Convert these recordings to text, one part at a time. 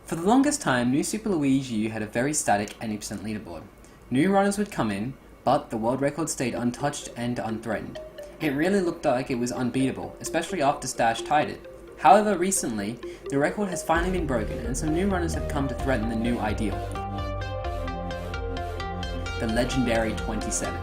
For the longest time, new Super Luigi U had a very static 80% leaderboard. New runners would come in, but the world record stayed untouched and unthreatened. It really looked like it was unbeatable, especially after Stash tied it. However, recently, the record has finally been broken and some new runners have come to threaten the new ideal. The legendary 27.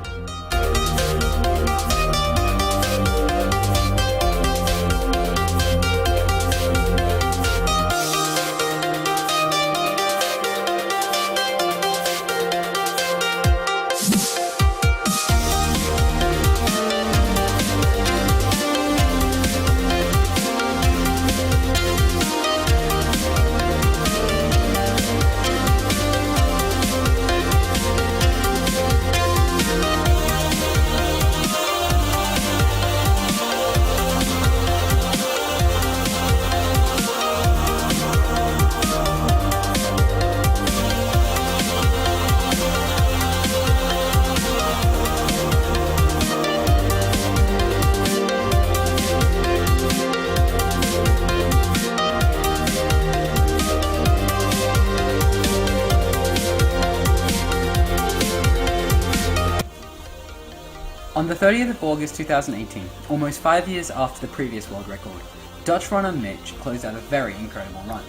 On the 30th of August 2018, almost 5 years after the previous world record, Dutch runner Mitch closed out a very incredible run.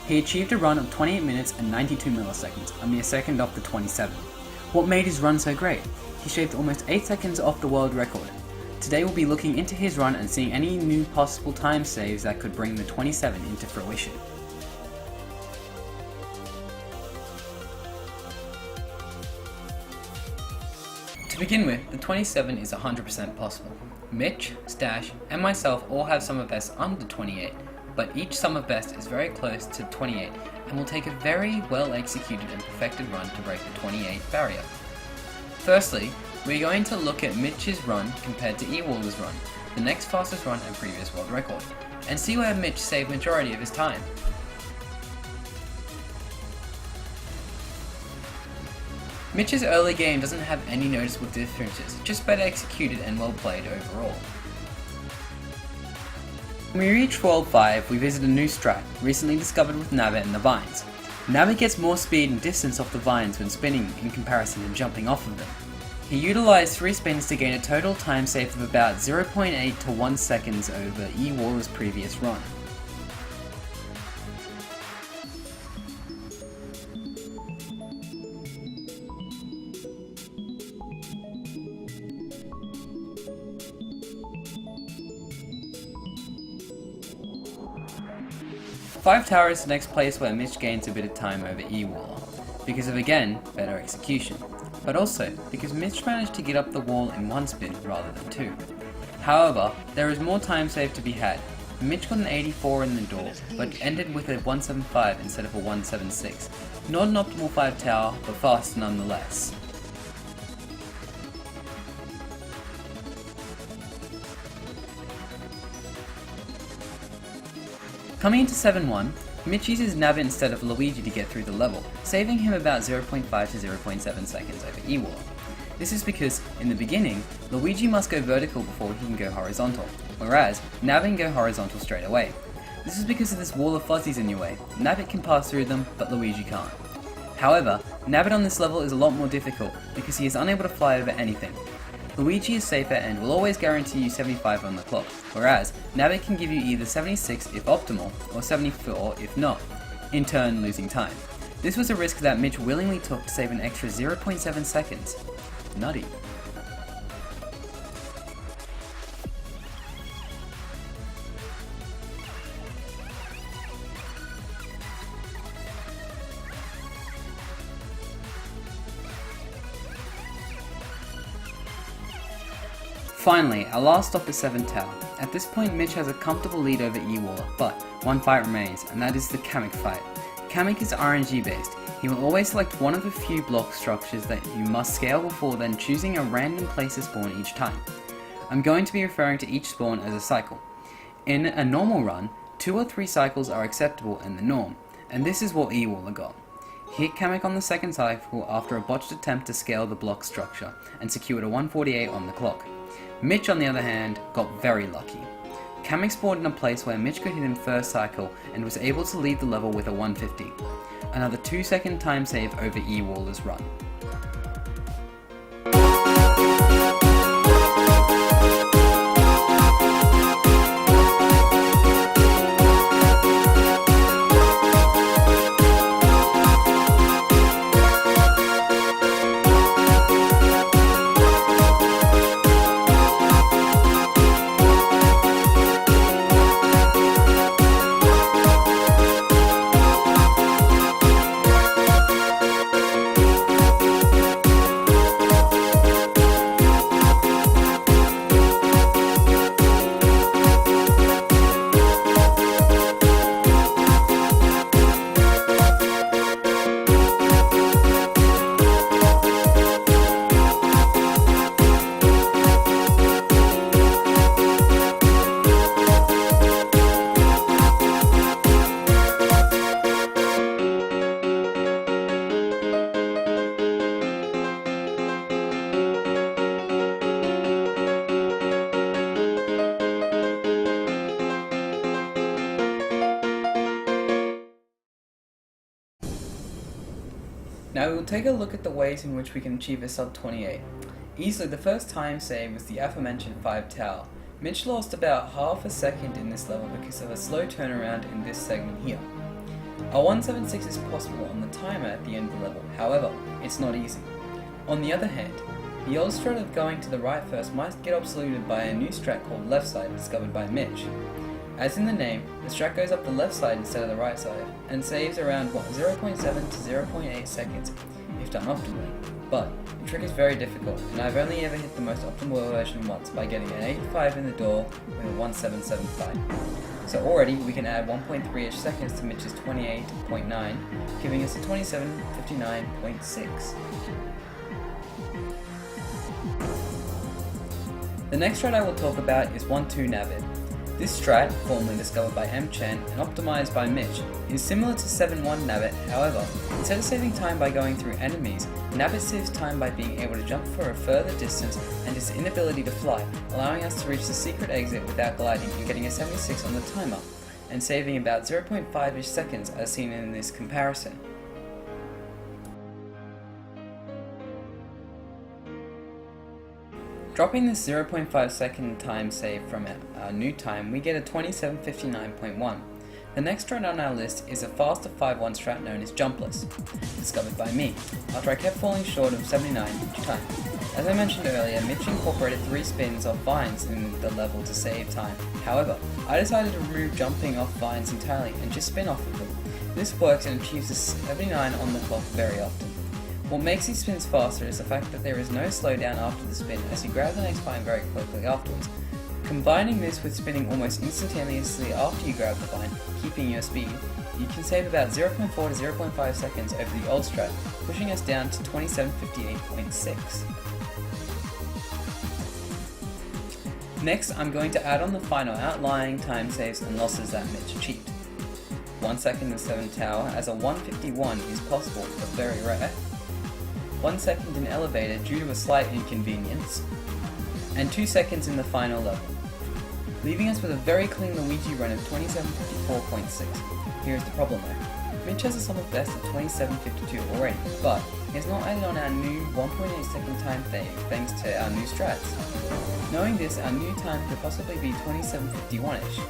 He achieved a run of 28 minutes and 92 milliseconds, a mere second off the 27. What made his run so great? He shaved almost 8 seconds off the world record. Today we'll be looking into his run and seeing any new possible time saves that could bring the 27 into fruition. To begin with, the 27 is 100% possible. Mitch, Stash, and myself all have summer bests under 28, but each summer best is very close to 28 and will take a very well executed and perfected run to break the 28 barrier. Firstly, we're going to look at Mitch's run compared to E-Waller's run, the next fastest run and previous world record, and see where Mitch saved majority of his time. Mitch's early game doesn't have any noticeable differences, just better executed and well played overall. When we reach World 5, we visit a new strat, recently discovered with Nabbit and the vines. Nabbit gets more speed and distance off the vines when spinning in comparison to jumping off of them. He utilized 3 spins to gain a total time save of about 0.8 to 1 seconds over E-Waller's previous run. Five Tower is the next place where Mitch gains a bit of time over E-Waller, because of again, better execution, but also because Mitch managed to get up the wall in 1 spin rather than 2. However, there is more time saved to be had. Mitch got an 84 in the door, but ended with a 175 instead of a 176. Not an optimal 5 tower, but fast nonetheless. Coming into 7-1, Mitch uses Nabbit instead of Luigi to get through the level, saving him about 0.5 to 0.7 seconds over E-Waller. This is because, in the beginning, Luigi must go vertical before he can go horizontal, whereas Nabbit can go horizontal straight away. This is because of this wall of fuzzies in your way. Nabbit can pass through them, but Luigi can't. However, Nabbit on this level is a lot more difficult because he is unable to fly over anything. Luigi is safer and will always guarantee you 75 on the clock, whereas Nabbit can give you either 76 if optimal, or 74 if not, in turn losing time. This was a risk that Mitch willingly took to save an extra 0.7 seconds. Nutty. Finally, our last stop is 7 Tower. At this point, Mitch has a comfortable lead over E-Waller, but one fight remains, and that is the Kamik fight. Kamik is RNG based. He will always select one of a few block structures that you must scale before then choosing a random place to spawn each time. I'm going to be referring to each spawn as a cycle. In a normal run, 2 or 3 cycles are acceptable in the norm, and this is what E-Waller got. He hit Kamik on the second cycle after a botched attempt to scale the block structure, and secured a 148 on the clock. Mitch, on the other hand, got very lucky. Kamik spawned in a place where Mitch could hit him first cycle and was able to lead the level with a 150. Another 2-second time save over E-Waller's run. Now we will take a look at the ways in which we can achieve a sub 28. Easily the first time save was the aforementioned 5 tower. Mitch lost about half a second in this level because of a slow turnaround in this segment here. A 176 is possible on the timer at the end of the level, however, it's not easy. On the other hand, the old strat of going to the right first might get absoluted by a new strat called left side discovered by Mitch. As in the name, the strat goes up the left side instead of the right side, and saves around 0.7 to 0.8 seconds, if done optimally. But, the trick is very difficult, and I've only ever hit the most optimal version once by getting an 85 in the door with a 1775. So already, we can add 1.3-ish seconds to Mitch's 28.9, giving us a 2759.6. The next strat I will talk about is 1-2 Navid. This strat, formerly discovered by M-Chen and optimized by Mitch, is similar to 7-1 Nabbit. However, instead of saving time by going through enemies, Nabbit saves time by being able to jump for a further distance and his inability to fly, allowing us to reach the secret exit without gliding and getting a 76 on the timer, and saving about 0.5-ish seconds as seen in this comparison. Dropping this 0.5 second time save from our new time, we get a 2759.1. The next strat on our list is a faster 5-1 strat known as Jumpless, discovered by me, after I kept falling short of 79 each time. As I mentioned earlier, Mitch incorporated 3 spins off vines in the level to save time. However, I decided to remove jumping off vines entirely and just spin off of them. This works and achieves a 79 on the clock very often. What makes these spins faster is the fact that there is no slowdown after the spin as you grab the next vine very quickly afterwards. Combining this with spinning almost instantaneously after you grab the vine, keeping your speed, you can save about 0.4 to 0.5 seconds over the old strat, pushing us down to 2758.6. Next, I'm going to add on the final outlying time saves and losses that Mitch achieved. 1 second in 7 tower, as a 151 is possible but very rare. 1 second in elevator due to a slight inconvenience, and 2 seconds in the final level, leaving us with a very clean Luigi run of 2754.6. Here's the problem though. Mitch has a solid best of 2752 already, but he has not added on our new 1.8 second time thing thanks to our new strats. Knowing this, our new time could possibly be 2751-ish.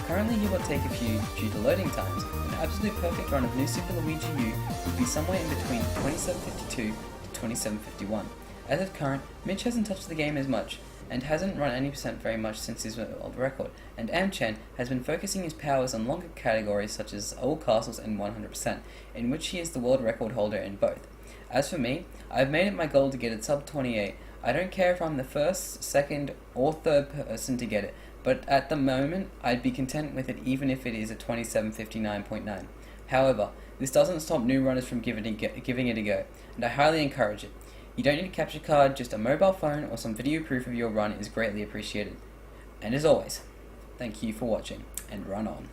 Currently he will take a few due to loading times. An absolute perfect run of new Super Luigi U would be somewhere in between 2752 to 2751. As of current, Mitch hasn't touched the game as much, and hasn't run any percent very much since his world record, and M-Chen has been focusing his powers on longer categories such as Old Castles and 100%, in which he is the world record holder in both. As for me, I've made it my goal to get it sub 28. I don't care if I'm the first, second, or third person to get it, but at the moment, I'd be content with it even if it is a 2759.9. However, this doesn't stop new runners from giving it a go, and I highly encourage it. You don't need a capture card, just a mobile phone or some video proof of your run is greatly appreciated. And as always, thank you for watching, and run on.